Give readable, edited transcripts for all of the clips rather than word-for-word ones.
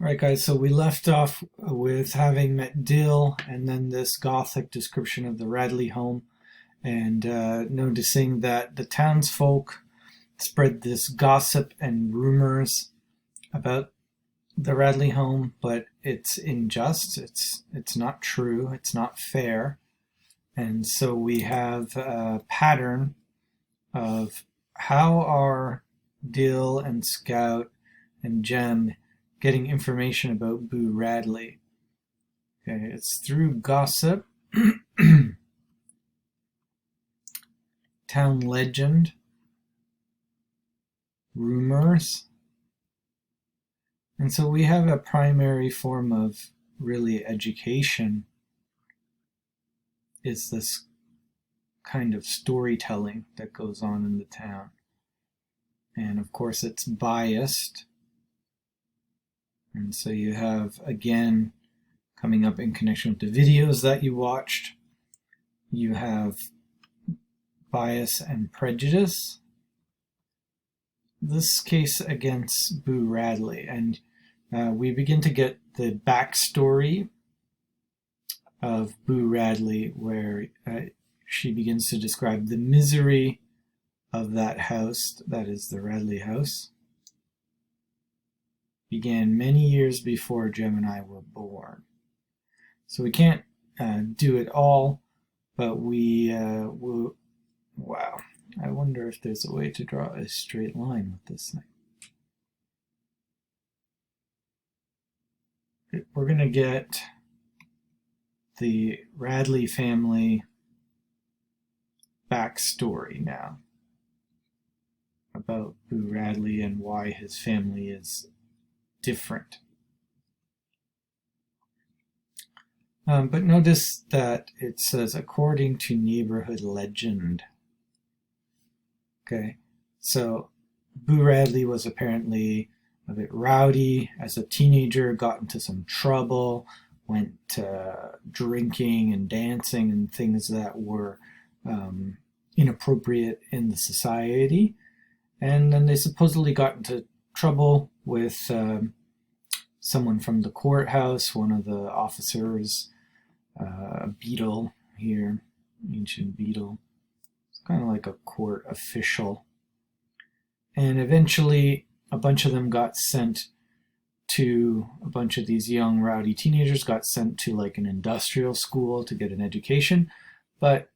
Alright guys, so we left off with having met Dill and then this Gothic description of the Radley home, and noticing that the townsfolk spread this gossip and rumors about the Radley home, but it's unjust, it's not true, it's not fair. And so we have a pattern of how are Dill and Scout and Jem getting information about Boo Radley. Okay, it's through gossip, town legend, rumors. And so we have a primary form of really education is this kind of storytelling that goes on in the town. And of course it's biased. And so you have, again, coming up in connection with the videos that you watched, you have bias and prejudice. This case against Boo Radley, and we begin to get the backstory of Boo Radley, where she begins to describe the misery of that house, that is the Radley house. Began many years before Jem and I were born. So we can't do it all, but we will. Wow, I wonder if there's a way to draw a straight line with this thing. We're going to get the Radley family backstory now about Boo Radley and why his family is different. But notice that it says, according to neighborhood legend. Okay, so Boo Radley was apparently a bit rowdy as a teenager, got into some trouble, went drinking and dancing and things that were inappropriate in the society. And then they supposedly got into trouble with someone from the courthouse, one of the officers, a beadle here, ancient beadle. It's kind of like a court official. And eventually a bunch of them got sent to, a bunch of these young rowdy teenagers got sent to like an industrial school to get an education. But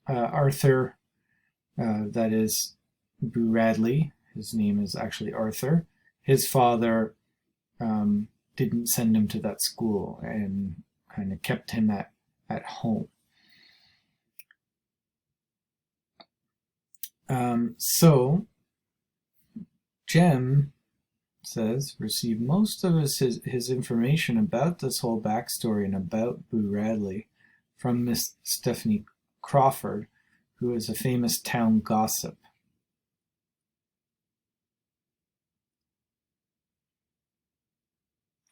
Arthur, that is Boo Radley, his name is actually Arthur, his father didn't send him to that school and kind of kept him at home. So Jem says received most of his information about this whole backstory and about Boo Radley from Miss Stephanie Crawford, who is a famous town gossip.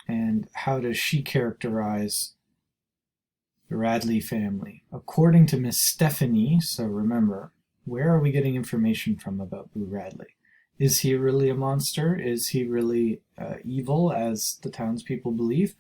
And how does she characterize the Radley family? According to Miss Stephanie, so remember, where are we getting information from about Boo Radley? Is he really a monster? Is he really evil, as the townspeople believe?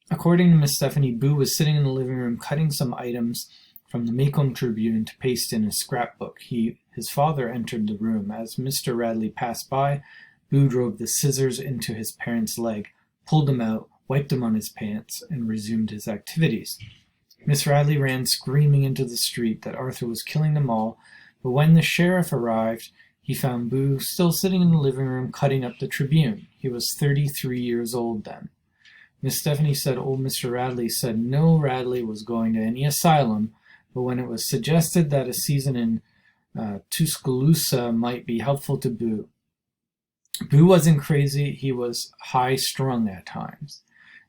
According to Miss Stephanie, Boo was sitting in the living room cutting some items from the Macomb Tribune to paste in a scrapbook. His father entered the room. As Mr. Radley passed by, Boo drove the scissors into his parents' leg, pulled them out, wiped them on his pants, and resumed his activities. Miss Radley ran screaming into the street that Arthur was killing them all, but when the sheriff arrived, he found Boo still sitting in the living room cutting up the Tribune. He was 33 years old then. Miss Stephanie said old Mr. Radley said no Radley was going to any asylum, but when it was suggested that a season in Tuscaloosa might be helpful to Boo. Boo wasn't crazy, he was high-strung at times.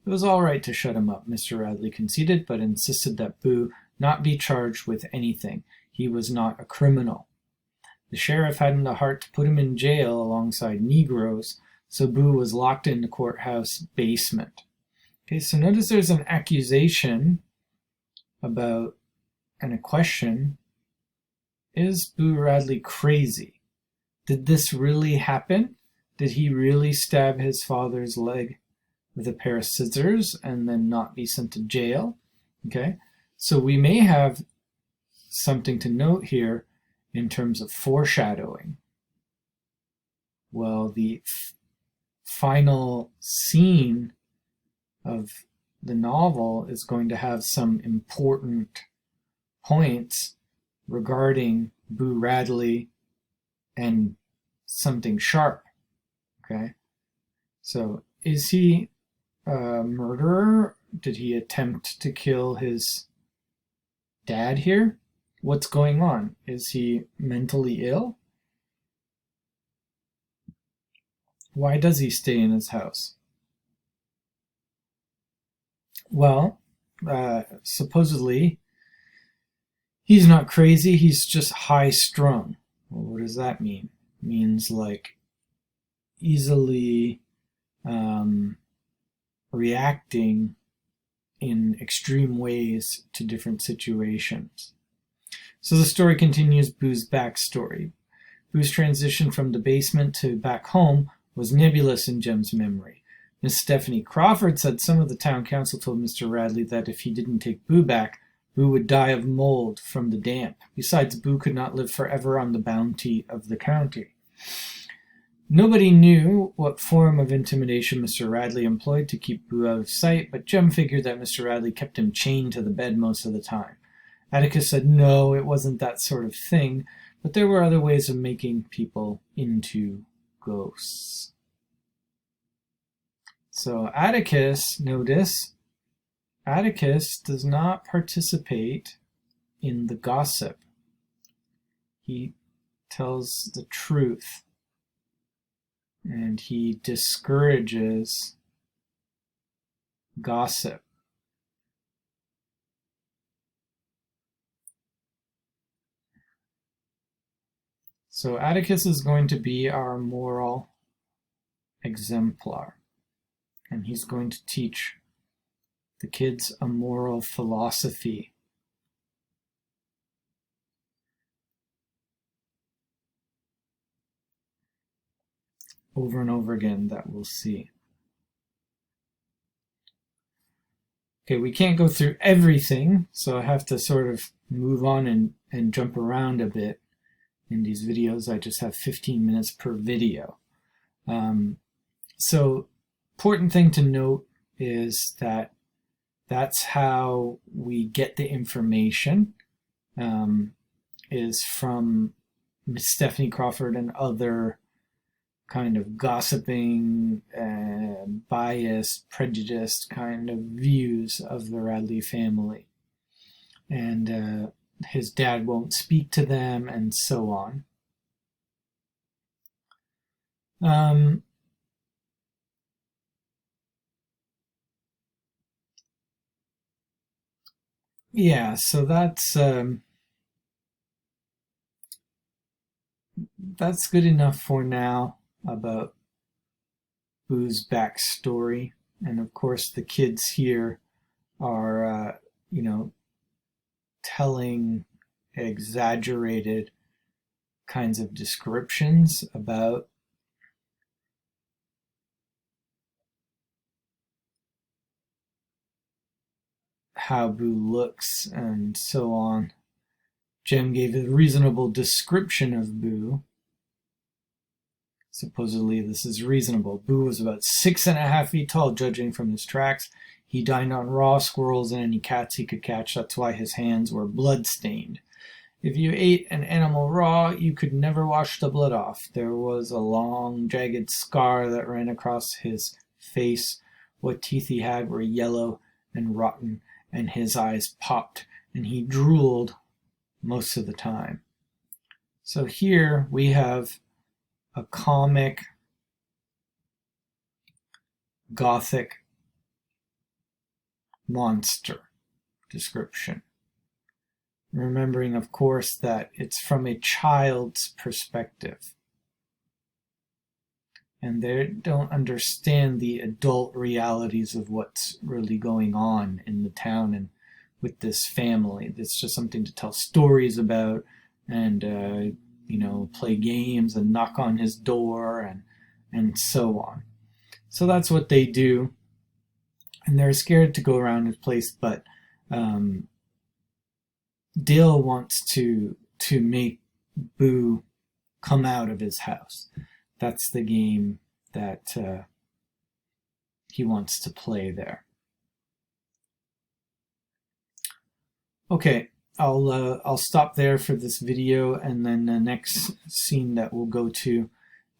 It was all right to shut him up, Mr. Radley conceded, but insisted that Boo not be charged with anything. He was not a criminal. The sheriff hadn't the heart to put him in jail alongside Negroes, so Boo was locked in the courthouse basement. Okay, so notice there's an accusation about, and a question, is Boo Radley crazy? Did this really happen? Did he really stab his father's leg with a pair of scissors and then not be sent to jail? Okay, so we may have something to note here in terms of foreshadowing. Well, the final scene of the novel is going to have some important points regarding Boo Radley and something sharp. Okay, so is he a murderer? Did he attempt to kill his dad here? What's going on? Is he mentally ill? Why does he stay in his house? Well, supposedly he's not crazy, he's just high strung. Well, what does that mean? It means like easily reacting in extreme ways to different situations. So the story continues Boo's backstory. Boo's transition from the basement to back home was nebulous in Jem's memory. Miss Stephanie Crawford said some of the town council told Mr. Radley that if he didn't take Boo back, Boo would die of mold from the damp. Besides, Boo could not live forever on the bounty of the county. Nobody knew what form of intimidation Mr. Radley employed to keep Boo out of sight, but Jem figured that Mr. Radley kept him chained to the bed most of the time. Atticus said no, it wasn't that sort of thing, but there were other ways of making people into ghosts. So Atticus, notice, Atticus does not participate in the gossip. He tells the truth, and he discourages gossip. So Atticus is going to be our moral exemplar, and he's going to teach the kids a moral philosophy. Over and over again that we'll see. Okay, we can't go through everything, so I have to sort of move on and jump around a bit. In these videos, I just have 15 minutes per video. So, important thing to note is that that's how we get the information, is from Miss Stephanie Crawford and other kind of gossiping, biased, prejudiced kind of views of the Radley family. And his dad won't speak to them, and so on. Yeah, so that's good enough for now about Boo's backstory. And of course, the kids here are, telling exaggerated kinds of descriptions about how Boo looks and so on. Jem gave a reasonable description of Boo. Supposedly this is reasonable. Boo was about 6.5 feet tall, judging from his tracks. He dined on raw squirrels and any cats he could catch. That's why his hands were blood-stained. If you ate an animal raw, you could never wash the blood off. There was a long, jagged scar that ran across his face. What teeth he had were yellow and rotten, and his eyes popped, and he drooled most of the time. So here we have a comic, Gothic monster description. Remembering, of course, that it's from a child's perspective. And they don't understand the adult realities of what's really going on in the town and with this family. It's just something to tell stories about and, play games and knock on his door and and so on. So that's what they do, and they're scared to go around his place, but Dale wants to make Boo come out of his house. That's the game that he wants to play there. Okay, I'll stop there for this video, and then the next scene that we'll go to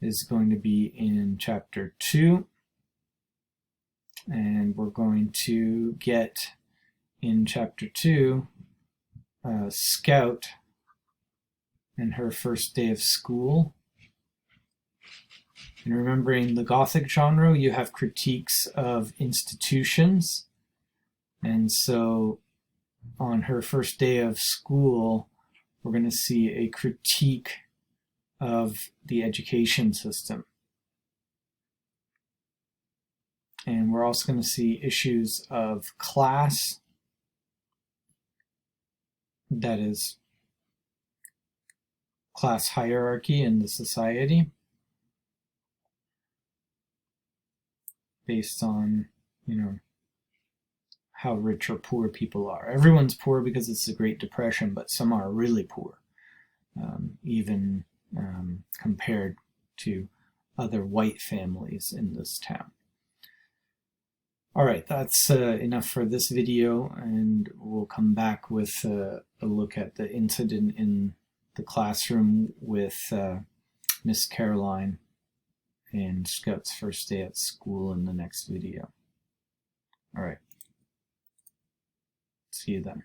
is going to be in chapter 2, and we're going to get in chapter 2 Scout and her first day of school. And remembering the Gothic genre, you have critiques of institutions, and so on her first day of school, we're going to see a critique of the education system. And we're also going to see issues of class, that is, class hierarchy in the society, based on, how rich or poor people are. Everyone's poor because it's the Great Depression, but some are really poor, even compared to other white families in this town. All right, that's enough for this video, and we'll come back with a look at the incident in the classroom with Miss Caroline and Scout's first day at school in the next video. All right. See you then.